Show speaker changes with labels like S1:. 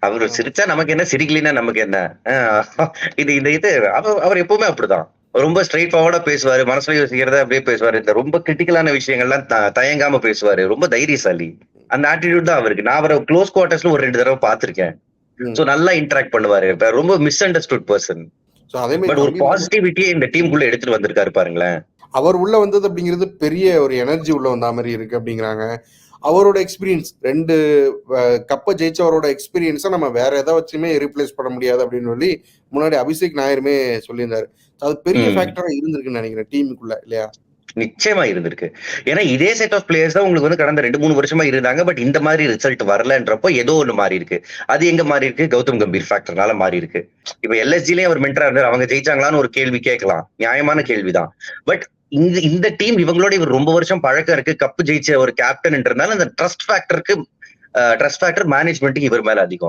S1: அவரு
S2: ஆமா.
S1: சிரிச்சா நமக்கு என்ன, சிரிக்கலைன்னா நமக்கு என்ன? இது அவர் எப்பவுமே அப்படிதான். ரொம்ப ஸ்ட்ரெயிட் ஃபார்வர்டா பேசுவாரு. மனசுல யோசிக்கிறத அப்படியே பேசுவாரு. இந்த ரொம்ப கிரிட்டிக்கலான விஷயங்கள்லாம் தயங்காம பேசுவாரு. ரொம்ப தைரியசாலி. அந்த ஆட்டிட்யூட் தான் அவருக்கு. நான் அவர குளோஸ் குவார்டர்ஸ்ல ஒரு 2 தடவ பார்த்திருக்கேன். சோ
S2: ம்.
S1: நல்லா இன்டராக்ட் பண்ணுவாரு. ரொம்ப மிஸ் அண்டர்ஸ்டுட் பெர்சன்.
S2: ஸோ அதே மாரி
S1: பட் ஒரு
S2: தம்பி வந்து
S1: பாசிட்டிவிட்டிய இந்த டீமுக்குள்ள எடுத்துட்டு வந்திருக்காரு பாருங்களேன்.
S2: அவர் உள்ள வந்தது அப்படிங்கிறது பெரிய ஒரு எனர்ஜி உள்ள வந்த மாரி இருக்கு அப்படிங்கிறாங்க. அவரோட எக்ஸ்பீரியன்ஸ் 2 கப்ப ஜெயிச்சவரோட எக்ஸ்பீரியன்ஸ நம்ம வேற எத வச்சுமே ரீப்ளேஸ் பண்ண முடியாது அப்படின்னு சொல்லி முன்னாடி அபிஷேக் நாயருமே சொல்லியிருந்தாரு. அது பெரிய
S1: ம்.
S2: ஃபேக்டரா இருந்திருக்குன்னு நினைக்கிறேன் டீமுக்குள்ள இல்லையா?
S1: நிச்சயமா இருந்திருக்கு. ஏன்னா இதே செட் ஆஃப் பிளேயர்ஸ் தான் உங்களுக்கு வந்து கடந்த 2, 3 வருஷமா இருந்தாங்க. பட் இந்த மாதிரி ரிசல்ட் வரலன்றப்போ ஏதோ ஒண்ணு மாறி இருக்கு. அது எங்க மாறி இருக்கு? கௌதம் கம்பீர் ஃபேக்டர்னால மாறி இருக்கு. இப்ப எல்எஸ்ஜிலயும் அவர் மென்டரா இருந்தாரு. அவங்க ஜெயிச்சாங்களான்னு ஒரு கேள்வி கேட்கலாம். நியாயமான கேள்விதான். பட் இந்த டீம் இவங்களோட இவர் ரொம்ப வருஷம் பழக்கம் இருக்கு. கப் ஜெயிச்ச ஒரு கேப்டன்ன்றனால அந்த ட்ரஸ்ட் ஃபேக்டர் மேனேஜ்மென்ட்க்கு இவர் மேல அதிகம்.